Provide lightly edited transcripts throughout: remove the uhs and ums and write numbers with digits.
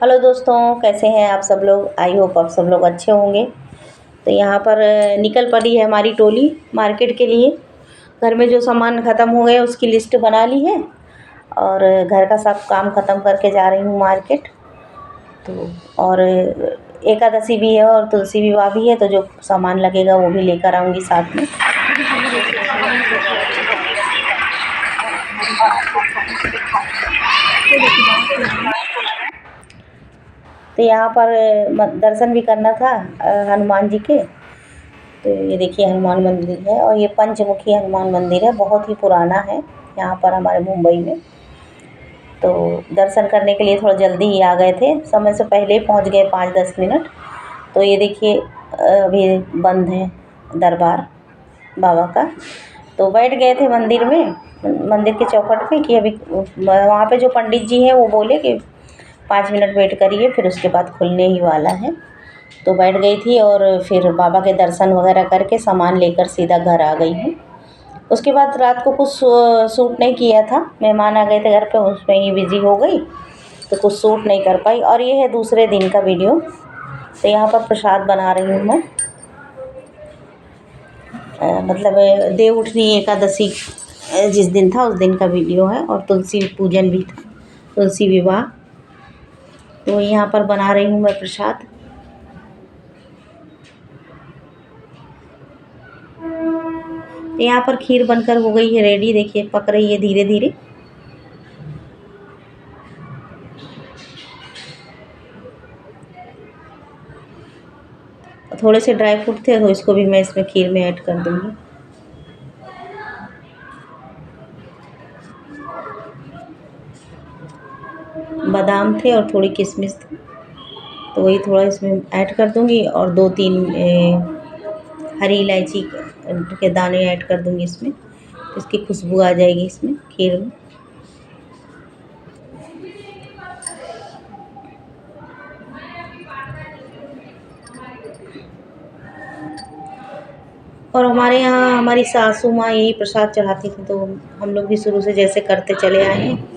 Hello दोस्तों, कैसे हैं आप सब लोग। आई होप आप सब लोग अच्छे होंगे। तो यहाँ पर निकल पड़ी है हमारी टोली मार्केट के लिए। घर में जो सामान ख़त्म हो गए उसकी लिस्ट बना ली है और घर का सब काम ख़त्म करके जा रही हूँ मार्केट। तो और एकादशी भी है और तुलसी विवाह भी है, तो जो सामान लगेगा वो भी लेकर आऊँगी साथ में। तो यहाँ पर दर्शन भी करना था हनुमान जी के। तो ये देखिए हनुमान मंदिर है और ये पंचमुखी हनुमान मंदिर है, बहुत ही पुराना है यहाँ पर हमारे मुंबई में। तो दर्शन करने के लिए थोड़ा जल्दी ही आ गए थे, समय से पहले ही पहुँच गए 5-10 मिनट। तो ये देखिए अभी बंद है दरबार बाबा का। तो बैठ गए थे मंदिर में, मंदिर के चौखट पे कि अभी वहाँ पे जो पंडित जी हैं वो बोले कि 5 मिनट वेट करिए, फिर उसके बाद खुलने ही वाला है। तो बैठ गई थी और फिर बाबा के दर्शन वगैरह करके सामान लेकर सीधा घर आ गई हूँ। उसके बाद रात को कुछ शूट नहीं किया था, मेहमान आ गए थे घर पे, उसमें ही बिज़ी हो गई तो कुछ शूट नहीं कर पाई। और ये है दूसरे दिन का वीडियो। तो यहाँ पर प्रसाद बना रही हूँ मैं, मतलब देव उठनी एकादशी जिस दिन था उस दिन का वीडियो है। और तुलसी पूजन भी था, तुलसी विवाह। तो यहाँ पर बना रही हूँ मैं प्रसाद। यहाँ पर खीर बनकर हो गई है रेडी, देखिए पक रही है धीरे धीरे। थोड़े से ड्राई फ्रूट थे तो इसको भी मैं इसमें खीर में ऐड कर दूँगी। बादाम थे और थोड़ी किशमिश थी, तो वही थोड़ा इसमें ऐड कर दूँगी। और 2-3 हरी इलायची के दाने ऐड कर दूँगी इसमें, इसकी खुशबू आ जाएगी इसमें खीर में। और हमारे यहाँ हमारी सासू माँ यही प्रसाद चढ़ाती थी, तो हम लोग भी शुरू से जैसे करते चले आए हैं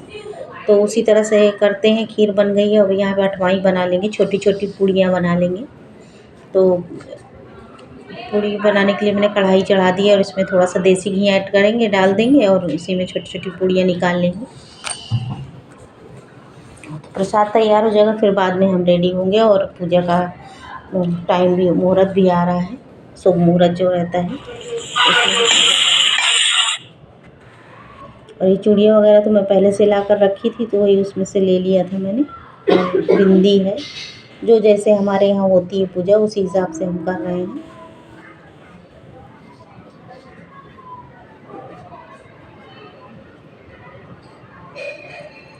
तो उसी तरह से करते हैं। खीर बन गई है, अब यहाँ पे अठवाई बना लेंगे, छोटी छोटी पूड़ियाँ बना लेंगे। तो पूड़ी बनाने के लिए मैंने कढ़ाई चढ़ा दी है और इसमें थोड़ा सा देसी घी ऐड करेंगे, डाल देंगे और इसी में छोटी छोटी पूड़ियाँ निकाल लेंगे। प्रसाद तैयार हो जाएगा, फिर बाद में हम रेडी होंगे और पूजा का टाइम भी, मुहूर्त भी आ रहा है, शुभ मुहूर्त जो रहता है उसमें। और ये चूड़ियाँ वगैरह तो मैं पहले से ला कर रखी थी, तो वही उसमें से ले लिया था मैंने। और बिंदी है, जो जैसे हमारे यहाँ होती है पूजा उसी हिसाब से हम कर रहे हैं।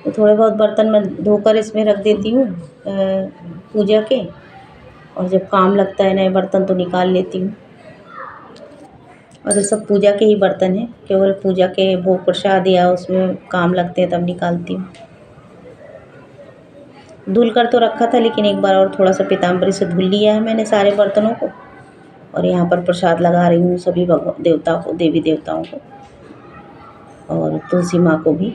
तो थोड़े बहुत बर्तन मैं धोकर इसमें रख देती हूँ पूजा के, और जब काम लगता है नए बर्तन तो निकाल लेती हूँ। और ये सब पूजा के ही बर्तन हैं, केवल पूजा के भोग प्रसाद या उसमें काम लगते हैं तब निकालती हूँ। धुल कर तो रखा था, लेकिन एक बार और थोड़ा सा पीताम्बरी से धुल लिया है मैंने सारे बर्तनों को। और यहाँ पर प्रसाद लगा रही हूँ सभी भगवान देवताओं को, देवी देवताओं को और तुलसी माँ को भी।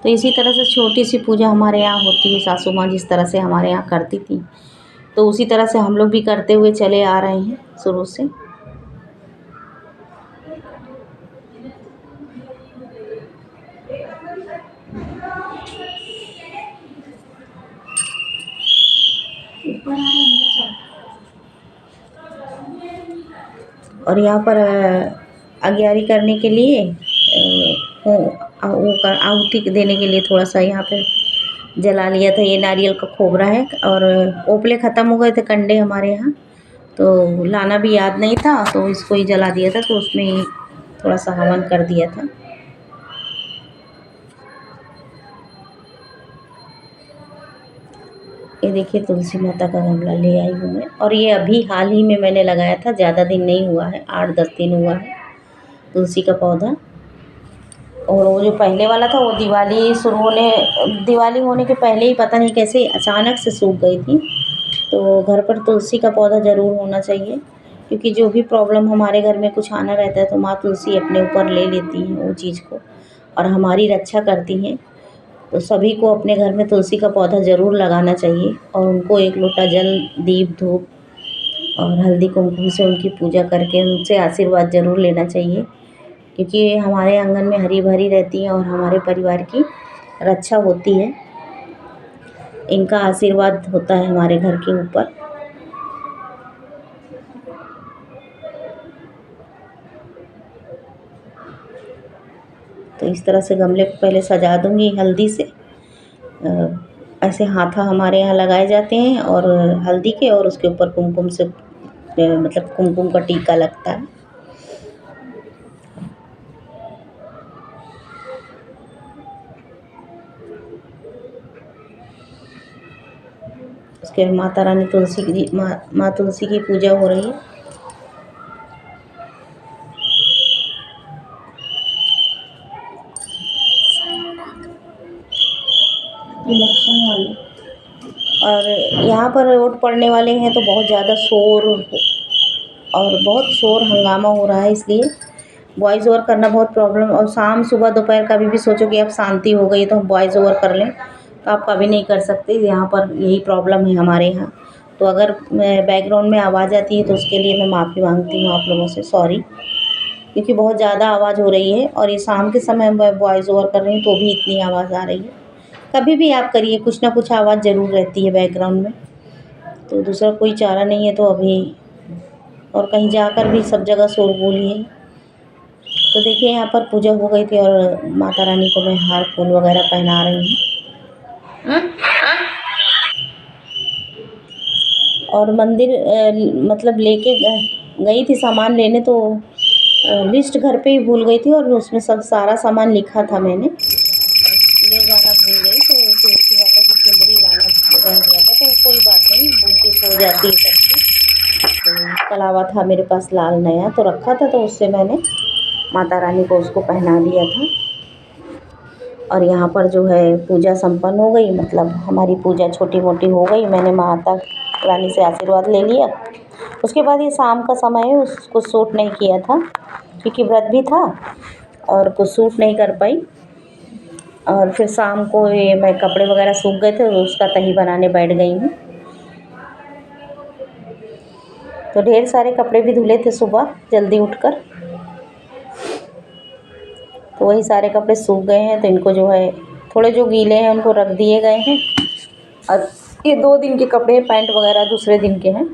तो इसी तरह से छोटी सी पूजा हमारे यहाँ होती है। सासू माँ जिस तरह से हमारे यहाँ करती थी, तो उसी तरह से हम लोग भी करते हुए चले आ रहे हैं शुरू से। और यहाँ पर अग्यारी करने के लिए आहुति देने के लिए थोड़ा सा यहाँ पे जला लिया था। ये नारियल का खोबरा है और ओपले ख़त्म हो गए थे कंडे हमारे यहाँ, तो लाना भी याद नहीं था, तो इसको ही जला दिया था। तो उसमें ही थोड़ा सा हवन कर दिया था। ये देखिए तुलसी माता का गमला ले आई हूँ मैं, और ये अभी हाल ही में मैंने लगाया था, ज़्यादा दिन नहीं हुआ है, 8-10 दिन हुआ है तुलसी का पौधा। और वो जो पहले वाला था वो दिवाली होने के पहले ही पता नहीं कैसे अचानक से सूख गई थी। तो घर पर तुलसी का पौधा ज़रूर होना चाहिए, क्योंकि जो भी प्रॉब्लम हमारे घर में कुछ आना रहता है तो माँ तुलसी अपने ऊपर ले लेती हैं वो चीज़ को और हमारी रक्षा करती हैं। तो सभी को अपने घर में तुलसी का पौधा ज़रूर लगाना चाहिए और उनको एक लोटा जल, दीप, धूप और हल्दी कुमकुम से उनकी पूजा करके उनसे आशीर्वाद ज़रूर लेना चाहिए, क्योंकि ये हमारे आंगन में हरी भरी रहती हैं और हमारे परिवार की रक्षा होती है। इनका आशीर्वाद होता है हमारे घर के ऊपर। तो इस तरह से गमले को पहले सजा दूंगी हल्दी से। ऐसे हाथा हमारे यहाँ लगाए जाते हैं और हल्दी के, और उसके ऊपर कुमकुम से मतलब कुमकुम का टीका लगता है। उसके बाद माता रानी तुलसी की माँ तुलसी की पूजा हो रही है। इलेक्शन वाले और यहाँ पर वोट पड़ने वाले हैं तो बहुत ज़्यादा शोर और बहुत शोर हंगामा हो रहा है, इसलिए वॉइस ओवर करना बहुत प्रॉब्लम। और शाम सुबह दोपहर कभी भी सोचो कि अब शांति हो गई तो हम वॉइस ओवर कर लें, तो आप कभी नहीं कर सकते। यहाँ पर यही प्रॉब्लम है हमारे यहाँ। तो अगर बैकग्राउंड में आवाज़ आती है तो उसके लिए मैं माफ़ी मांगती हूँ आप लोगों से, सॉरी। क्योंकि बहुत ज़्यादा आवाज़ हो रही है और ये शाम के समय मैं वॉइस ओवर कर रही हूँ तो भी इतनी आवाज़ आ रही है। कभी भी आप करिए, कुछ ना कुछ आवाज़ ज़रूर रहती है बैकग्राउंड में। तो दूसरा कोई चारा नहीं है तो अभी, और कहीं जाकर भी सब जगह शोरगुल ही है। तो देखिए यहाँ पर पूजा हो गई थी और माता रानी को मैं हार फूल वगैरह पहना रही हूँ। और मंदिर मतलब लेके गई थी सामान लेने, तो लिस्ट घर पे ही भूल गई थी और उसमें सब सारा सामान लिखा था मैंने, ले जाना भूल गई। तो तुलसी माता की चुंदरी लाना रह गया था, तो कोई बात नहीं, बूटी हो जाती है सब चीज़। तो कलावा था मेरे पास लाल नया तो रखा था, तो उससे मैंने माता रानी को उसको पहना दिया था। और यहाँ पर जो है पूजा संपन्न हो गई, मतलब हमारी पूजा छोटी मोटी हो गई। मैंने माता रानी से आशीर्वाद ले लिया। उसके बाद ये शाम का समय है, उसको सूट नहीं किया था क्योंकि व्रत भी था और कुछ सूट नहीं कर पाई। और फिर शाम को ये मैं कपड़े वगैरह सूख गए थे तो उसका तही बनाने बैठ गई हूँ। तो ढेर सारे कपड़े भी धुले थे सुबह जल्दी उठकर, तो वही सारे कपड़े सूख गए हैं। तो इनको जो है थोड़े जो गीले हैं उनको रख दिए गए हैं, और ये 2 दिन के कपड़े पैंट वगैरह दूसरे दिन के हैं।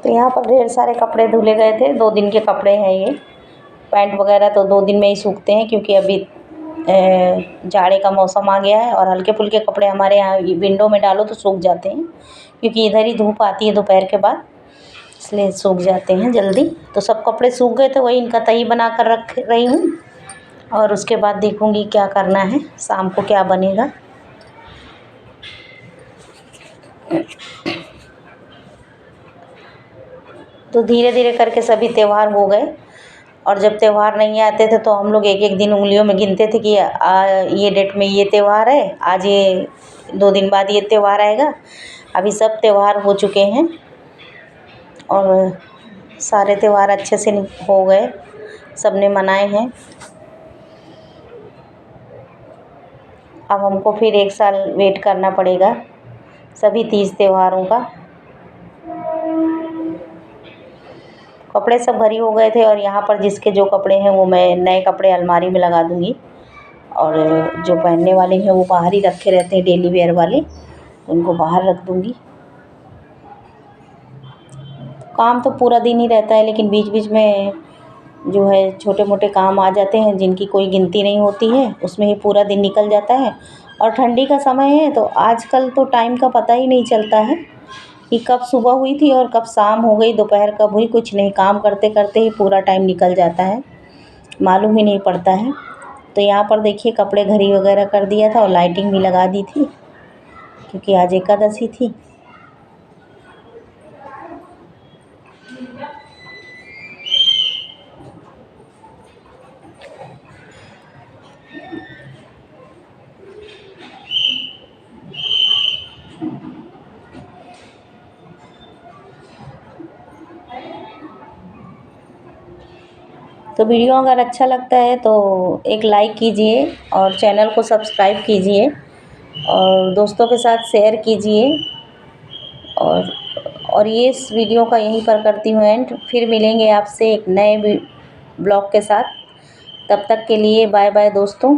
तो यहाँ पर ढेर सारे कपड़े धुले गए थे, 2 दिन के कपड़े हैं ये। पैंट वगैरह तो 2 दिन में ही सूखते हैं क्योंकि अभी जाड़े का मौसम आ गया है। और हल्के फुल्के कपड़े हमारे यहाँ विंडो में डालो तो सूख जाते हैं, क्योंकि इधर ही धूप आती है दोपहर के बाद, इसलिए सूख जाते हैं जल्दी। तो सब कपड़े सूख गए थे, वही इनका तही बना कर रख रही हूँ। और उसके बाद देखूँगी क्या करना है, शाम को क्या बनेगा। तो धीरे धीरे करके सभी त्यौहार हो गए। और जब त्यौहार नहीं आते थे तो हम लोग एक एक दिन उंगलियों में गिनते थे कि ये डेट में ये त्यौहार है, आज ये 2 दिन बाद ये त्यौहार आएगा। अभी सब त्यौहार हो चुके हैं और सारे त्यौहार अच्छे से हो गए, सब ने मनाए हैं। अब हमको फिर 1 साल वेट करना पड़ेगा सभी तीज त्योहारों का। कपड़े सब भरी हो गए थे और यहाँ पर जिसके जो कपड़े हैं वो मैं नए कपड़े अलमारी में लगा दूँगी, और जो पहनने वाले हैं वो बाहर ही रखे रहते हैं, डेली वेयर वाले, उनको बाहर रख दूँगी। काम तो पूरा दिन ही रहता है, लेकिन बीच बीच में जो है छोटे मोटे काम आ जाते हैं जिनकी कोई गिनती नहीं होती है, उसमें ही पूरा दिन निकल जाता है। और ठंडी का समय है तो आजकल तो टाइम का पता ही नहीं चलता है कि कब सुबह हुई थी और कब शाम हो गई, दोपहर कब हुई, कुछ नहीं। काम करते करते ही पूरा टाइम निकल जाता है, मालूम ही नहीं पड़ता है। तो यहाँ पर देखिए कपड़े घड़ी वगैरह कर दिया था और लाइटिंग भी लगा दी थी क्योंकि आज एकादशी थी। तो वीडियो अगर अच्छा लगता है तो एक लाइक कीजिए और चैनल को सब्सक्राइब कीजिए और दोस्तों के साथ शेयर कीजिए। और ये इस वीडियो का यहीं पर करती हूँ एंड। फिर मिलेंगे आपसे एक नए ब्लॉग के साथ। तब तक के लिए बाय बाय दोस्तों।